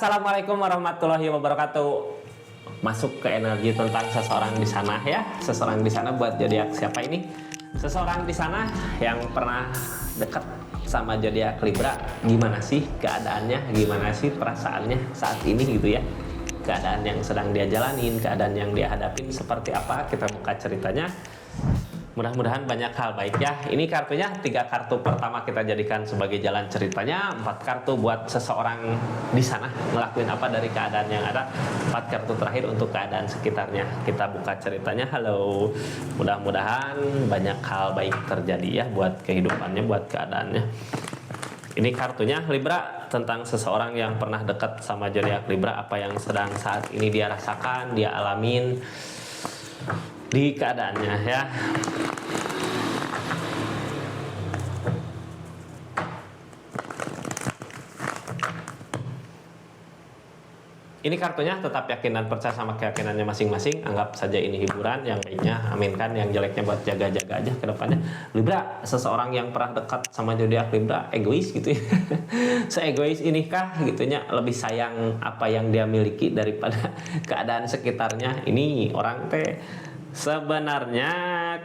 Assalamualaikum warahmatullahi wabarakatuh. Masuk ke energi tentang seseorang di sana ya. Seseorang di sana buat zodiak siapa ini? Seseorang di sana yang pernah dekat sama zodiak Libra. Gimana sih keadaannya? Gimana sih perasaannya saat ini gitu ya? Keadaan yang sedang dia jalanin, keadaan yang dia hadapin seperti apa? Kita buka ceritanya. Mudah-mudahan banyak hal baik ya. Ini kartunya 3 kartu pertama kita jadikan sebagai jalan ceritanya, 4 kartu buat seseorang di sana ngelakuin apa dari keadaan yang ada, 4 kartu terakhir untuk keadaan sekitarnya. Kita buka ceritanya. Halo. Mudah-mudahan banyak hal baik terjadi ya buat kehidupannya, buat keadaannya. Ini kartunya Libra tentang seseorang yang pernah dekat sama zodiak Libra, apa yang sedang saat ini dia rasakan, dia alamin di keadaannya ya. Ini kartunya tetap yakin dan percaya sama keyakinannya masing-masing. Anggap saja ini hiburan, yang baiknya aminkan, yang jeleknya buat jaga-jaga aja ke depannya. Libra, seseorang yang pernah dekat sama zodiak Libra egois gitu ya. Seegois inikah gitunya, lebih sayang apa yang dia miliki daripada keadaan sekitarnya. Ini orang teh sebenarnya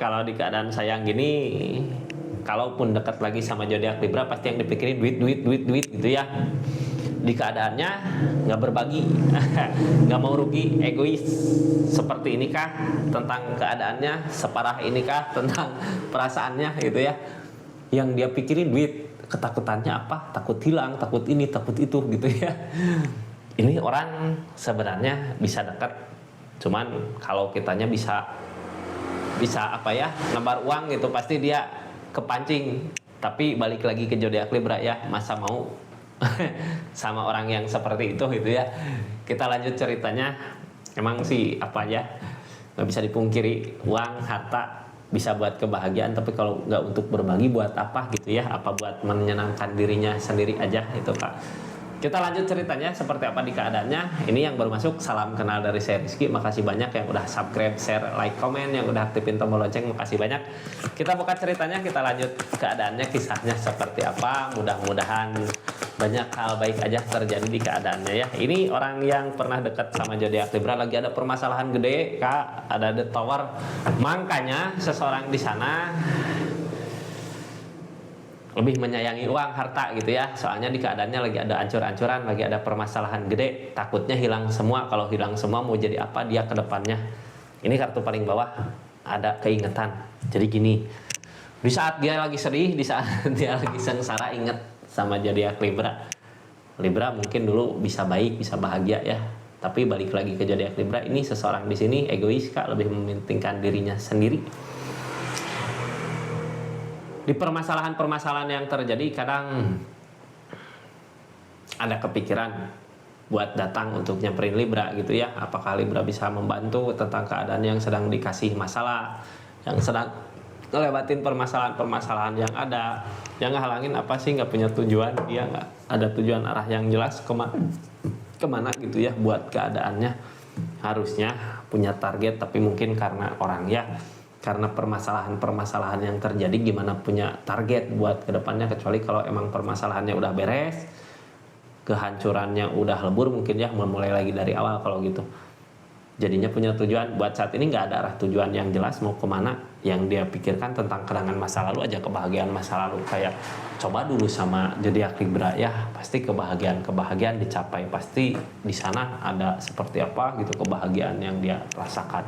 kalau di keadaan sayang gini, kalaupun dekat lagi sama zodiak Libra pasti yang dipikirin duit gitu ya. Di keadaannya nggak berbagi, nggak mau rugi, egois. Seperti inikah tentang keadaannya, separah inikah tentang perasaannya gitu ya. Yang dia pikirin duit, ketakutannya apa? Takut hilang, takut ini, takut itu gitu ya. Ini orang sebenarnya bisa dekat, cuman kalau kitanya bisa apa ya, nebar uang gitu, pasti dia kepancing. Tapi balik lagi ke zodiak Libra ya, masa mau sama orang yang seperti itu gitu ya. Kita lanjut ceritanya. Emang sih apa ya, nggak bisa dipungkiri, uang harta bisa buat kebahagiaan, tapi kalau nggak untuk berbagi buat apa gitu ya, apa buat menyenangkan dirinya sendiri aja itu Kak. Kita lanjut ceritanya seperti apa di keadaannya. Ini yang baru masuk, salam kenal dari saya Rizky. Makasih banyak yang udah subscribe, share, like, komen, yang udah aktifin tombol lonceng, makasih banyak. Kita buka ceritanya, kita lanjut keadaannya, kisahnya seperti apa. Mudah-mudahan banyak hal baik aja terjadi di keadaannya ya. Ini orang yang pernah dekat sama zodiak Libra lagi ada permasalahan gede Kak, ada The Tower. Makanya seseorang di sana lebih menyayangi uang, harta gitu ya. Soalnya di keadaannya lagi ada ancur-ancuran, lagi ada permasalahan gede, takutnya hilang semua. Kalau hilang semua mau jadi apa dia ke depannya. Ini kartu paling bawah, ada keingetan. Jadi gini, di saat dia lagi sedih, di saat dia lagi sengsara, inget sama zodiak Libra. Libra mungkin dulu bisa baik, bisa bahagia ya. Tapi balik lagi ke zodiak Libra, ini seseorang di sini egois Kak, lebih mementingkan dirinya sendiri. Di permasalahan-permasalahan yang terjadi kadang ada kepikiran buat datang untuk nyamperin Libra gitu ya. Apakah Libra bisa membantu tentang keadaan yang sedang dikasih masalah, yang sedang ngelewatin permasalahan-permasalahan yang ada. Yang ngehalangin apa sih, nggak punya tujuan, dia nggak ada tujuan arah yang jelas kemana gitu ya buat keadaannya. Harusnya punya target, tapi mungkin karena orang ya, karena permasalahan-permasalahan yang terjadi, gimana punya target buat kedepannya, kecuali kalau emang permasalahannya udah beres, kehancurannya udah lebur, mungkin ya memulai lagi dari awal kalau gitu. Jadinya punya tujuan. Buat saat ini nggak ada arah tujuan yang jelas mau kemana. Yang dia pikirkan tentang kenangan masa lalu aja, kebahagiaan masa lalu. Kayak coba dulu sama zodiak Libra ya, pasti kebahagiaan dicapai, pasti di sana ada seperti apa gitu kebahagiaan yang dia rasakan.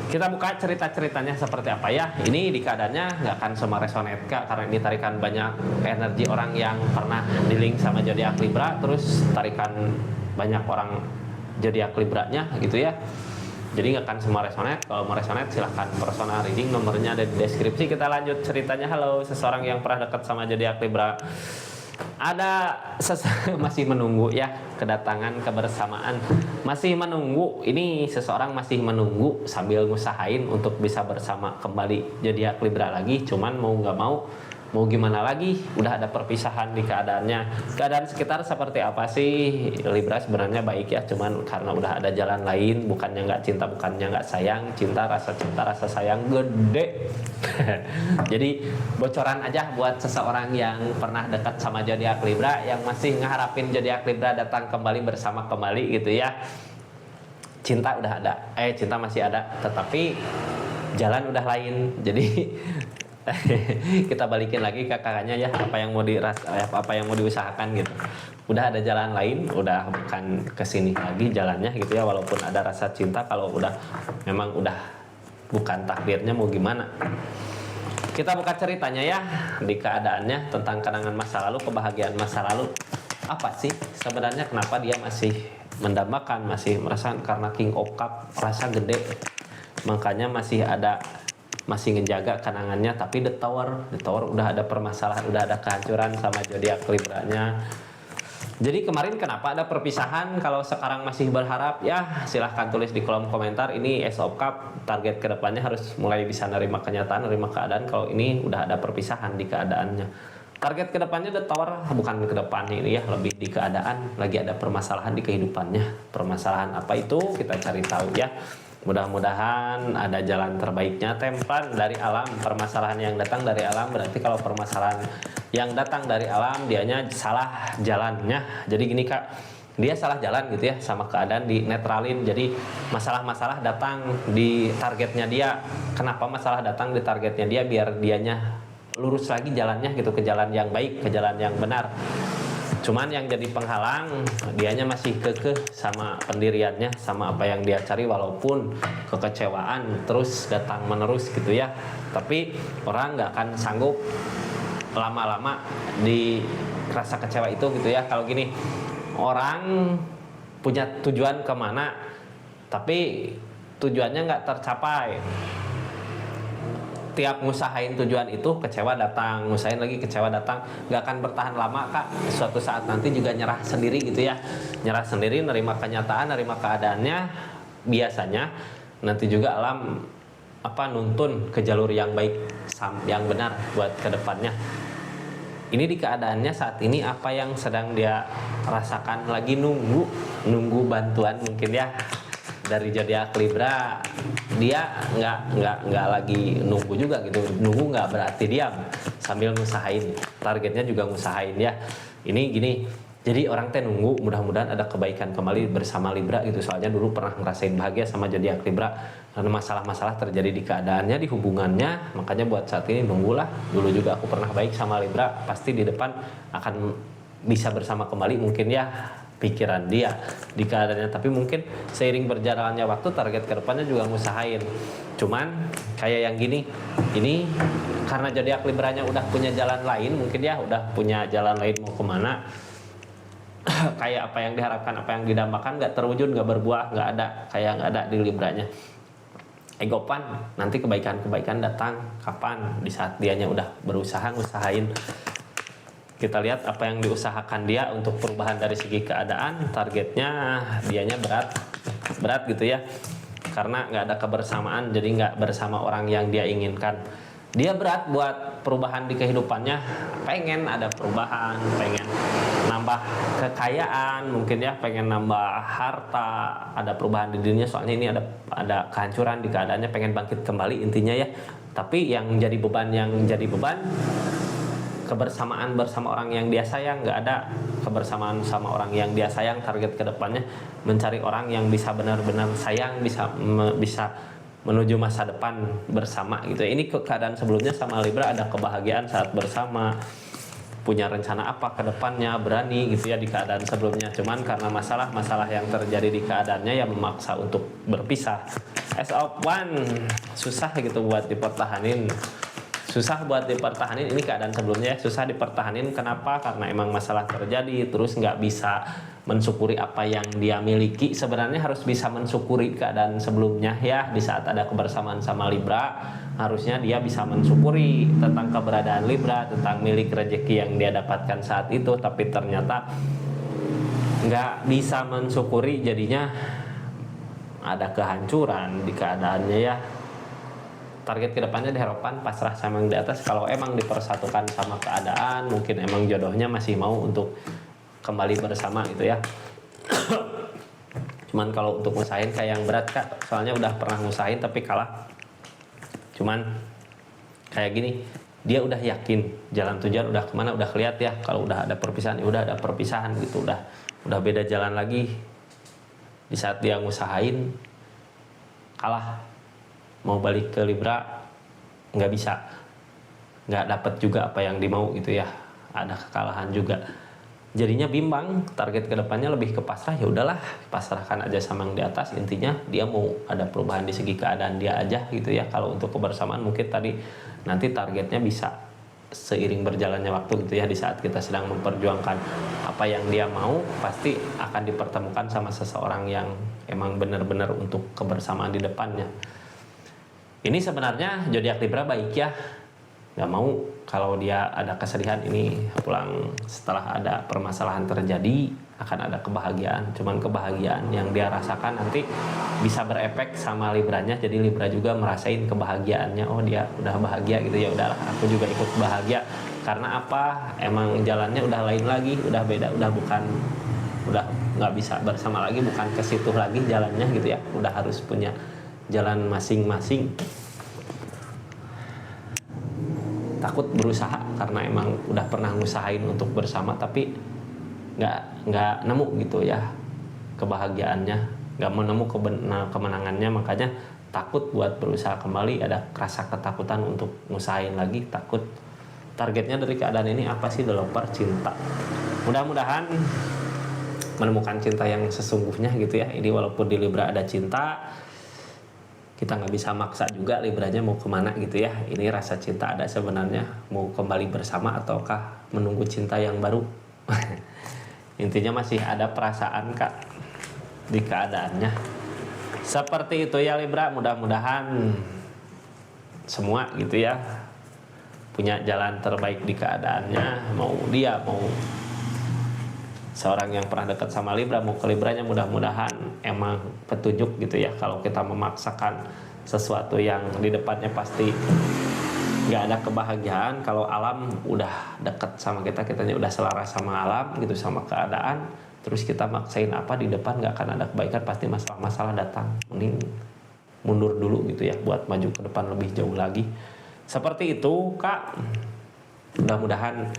Kita buka cerita-ceritanya seperti apa ya. Ini di keadaannya nggak akan sama resonate Kak, karena ini tarikan banyak energi orang yang pernah di-link sama zodiak Libra, terus tarikan banyak orang zodiak Libranya gitu ya. Jadi nggak akan semua resonate. Kalau mau resonate silahkan personal reading, nomornya ada di deskripsi. Kita lanjut ceritanya. Halo, seseorang yang pernah dekat sama zodiak Libra. Ada masih menunggu ya kedatangan kebersamaan, masih menunggu. Ini seseorang masih menunggu sambil ngusahain untuk bisa bersama kembali zodiak Libra lagi. Cuman mau nggak mau mau gimana lagi, udah ada perpisahan di keadaannya. Keadaan sekitar seperti apa sih? Libra sebenarnya baik ya, cuman karena udah ada jalan lain, bukannya nggak cinta, bukannya nggak sayang, cinta, rasa sayang gede. Jadi bocoran aja buat seseorang yang pernah dekat sama zodiak Libra, yang masih ngeharapin zodiak Libra datang kembali bersama kembali gitu ya. Cinta udah ada, cinta masih ada, tetapi jalan udah lain. Jadi kita balikin lagi ke kakaknya ya, apa yang mau apa yang mau diusahakan gitu. Udah ada jalan lain, udah bukan kesini lagi jalannya gitu ya, walaupun ada rasa cinta. Kalau udah memang udah bukan takdirnya, mau gimana. Kita buka ceritanya ya, di keadaannya tentang kenangan masa lalu, kebahagiaan masa lalu. Apa sih sebenarnya, kenapa dia masih mendambakan, masih merasakan, karena King of Cup rasa gede, makanya masih ngejaga kenangannya. Tapi The Tower udah ada permasalahan, udah ada kehancuran sama zodiak Libra-nya. Jadi kemarin kenapa ada perpisahan? Kalau sekarang masih berharap, ya silahkan tulis di kolom komentar. Ini Ace of Cup, target kedepannya harus mulai bisa nerima kenyataan, nerima keadaan. Kalau ini udah ada perpisahan di keadaannya, target kedepannya The Tower, bukan ke depannya ini ya, lebih di keadaan. Lagi ada permasalahan di kehidupannya. Permasalahan apa itu? Kita cari tahu ya. Mudah-mudahan ada jalan terbaiknya. Templan dari alam, permasalahan yang datang dari alam. Berarti kalau permasalahan yang datang dari alam, dianya salah jalannya. Jadi gini kak, dia salah jalan gitu ya sama keadaan, di netralin. Jadi masalah-masalah datang di targetnya dia. Kenapa masalah datang di targetnya dia? Biar dianya lurus lagi jalannya gitu, ke jalan yang baik, ke jalan yang benar. Cuman yang jadi penghalang, dianya masih kekeh sama pendiriannya, sama apa yang dia cari, walaupun kekecewaan terus datang menerus gitu ya. Tapi orang nggak akan sanggup lama-lama di rasa kecewa itu gitu ya. Kalau gini, orang punya tujuan kemana, tapi tujuannya nggak tercapai. Tiap ngusahain tujuan itu, kecewa datang, ngusahain lagi, kecewa datang, nggak akan bertahan lama kak. Suatu saat nanti juga nyerah sendiri gitu ya, nyerah sendiri, nerima kenyataan, nerima keadaannya. Biasanya nanti juga alam nuntun ke jalur yang baik, yang benar buat kedepannya. Ini di keadaannya saat ini, apa yang sedang dia rasakan, lagi nunggu bantuan mungkin ya dari zodiak Libra. Dia nggak lagi nunggu juga gitu. Nunggu nggak berarti diam, sambil ngusahain, targetnya juga ngusahain ya. Ini gini, jadi orang teh nunggu, mudah-mudahan ada kebaikan kembali bersama Libra gitu. Soalnya dulu pernah ngerasain bahagia sama zodiak Libra, karena masalah-masalah terjadi di keadaannya, di hubungannya. Makanya buat saat ini nunggulah. Dulu juga aku pernah baik sama Libra, pasti di depan akan bisa bersama kembali mungkin ya, pikiran dia di keadaannya. Tapi mungkin seiring berjalannya waktu, target kedepannya juga ngusahain. Cuman kayak yang gini, ini karena zodiak Libranya udah punya jalan lain mungkin ya, udah punya jalan lain mau kemana. Kayak apa yang diharapkan, apa yang didambakan nggak terwujud, nggak berbuah, nggak ada, kayak nggak ada di Libranya. Egopan, nanti kebaikan datang kapan? Di saat dianya udah berusaha ngusahain. Kita lihat apa yang diusahakan dia untuk perubahan dari segi keadaan. Targetnya dianya berat gitu ya, karena nggak ada kebersamaan, jadi nggak bersama orang yang dia inginkan. Dia berat buat perubahan di kehidupannya, pengen ada perubahan, pengen nambah kekayaan mungkin ya, pengen nambah harta, ada perubahan di dirinya. Soalnya ini ada kehancuran di keadaannya, pengen bangkit kembali intinya ya. Tapi yang jadi beban, kebersamaan bersama orang yang dia sayang, nggak ada kebersamaan sama orang yang dia sayang. Target kedepannya mencari orang yang bisa benar-benar sayang, bisa menuju masa depan bersama gitu. Ini keadaan sebelumnya sama Libra ada kebahagiaan saat bersama, punya rencana apa ke depannya, berani gitu ya di keadaan sebelumnya. Cuman karena masalah yang terjadi di keadaannya yang memaksa untuk berpisah. As of one, susah gitu buat dipertahanin. Ini keadaan sebelumnya susah dipertahanin. Kenapa? Karena emang masalah terjadi, terus nggak bisa mensyukuri apa yang dia miliki. Sebenarnya harus bisa mensyukuri keadaan sebelumnya ya. Di saat ada kebersamaan sama Libra, harusnya dia bisa mensyukuri tentang keberadaan Libra, tentang milik rezeki yang dia dapatkan saat itu. Tapi ternyata nggak bisa mensyukuri, jadinya ada kehancuran di keadaannya ya. target kedepannya di harapan pasrah sama yang di atas. Kalau emang dipersatukan sama keadaan, mungkin emang jodohnya masih mau untuk kembali bersama gitu ya. Cuman kalau untuk ngusahain kayak yang berat Kak, soalnya udah pernah ngusahain tapi kalah. Cuman kayak gini, dia udah yakin jalan tujuan udah kemana, udah keliat ya. Kalau udah ada perpisahan, ya udah ada perpisahan gitu, udah beda jalan lagi. Di saat dia ngusahain kalah, mau balik ke Libra nggak bisa, nggak dapet juga apa yang dimau gitu ya, ada kekalahan juga. Jadinya bimbang, target kedepannya lebih ke pasrah. Ya udahlah, pasrahkan aja sama yang di atas. Intinya dia mau ada perubahan di segi keadaan dia aja gitu ya. Kalau untuk kebersamaan mungkin tadi nanti targetnya bisa seiring berjalannya waktu gitu ya. Di saat kita sedang memperjuangkan apa yang dia mau, pasti akan dipertemukan sama seseorang yang emang benar-benar untuk kebersamaan di depannya. Ini sebenarnya zodiak Libra baik ya, nggak mau kalau dia ada kesedihan ini pulang setelah ada permasalahan terjadi akan ada kebahagiaan. Cuman kebahagiaan yang dia rasakan nanti bisa berefek sama Libranya, jadi Libra juga merasain kebahagiaannya. Oh dia udah bahagia gitu, ya udahlah aku juga ikut bahagia. Karena apa, emang jalannya udah lain lagi, udah beda, udah nggak bisa bersama lagi, bukan ke situ lagi jalannya gitu ya, udah harus punya jalan masing-masing. Takut berusaha karena emang udah pernah ngusahain untuk bersama tapi nggak nemu gitu ya kebahagiaannya, nggak menemu kemenangannya, makanya takut buat berusaha kembali, ada rasa ketakutan untuk ngusahain lagi, takut. Targetnya dari keadaan ini apa sih? Developer cinta, mudah-mudahan menemukan cinta yang sesungguhnya gitu ya. Ini walaupun di Libra ada cinta, kita nggak bisa maksa juga Libranya mau kemana gitu ya. Ini rasa cinta ada sebenarnya, mau kembali bersama ataukah menunggu cinta yang baru. Intinya masih ada perasaan Kak di keadaannya. Seperti itu ya Libra, mudah-mudahan semua gitu ya punya jalan terbaik di keadaannya. Mau dia mau seorang yang pernah dekat sama Libra, mau ke Libranya, mudah-mudahan emang petunjuk gitu ya. Kalau kita memaksakan sesuatu yang di depannya pasti nggak ada kebahagiaan. Kalau alam udah dekat sama kita, kitanya udah selaras sama alam gitu, sama keadaan, terus kita maksain apa di depan nggak akan ada kebaikan, pasti masalah-masalah datang. Mending mundur dulu gitu ya, buat maju ke depan lebih jauh lagi. Seperti itu Kak, mudah-mudahan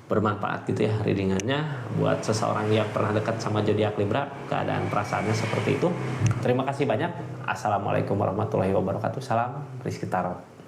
bermanfaat gitu ya readingannya buat seseorang yang pernah dekat sama zodiak Libra, keadaan perasaannya seperti itu. Terima kasih banyak. Assalamualaikum warahmatullahi wabarakatuh. Salam Rizky Tarot.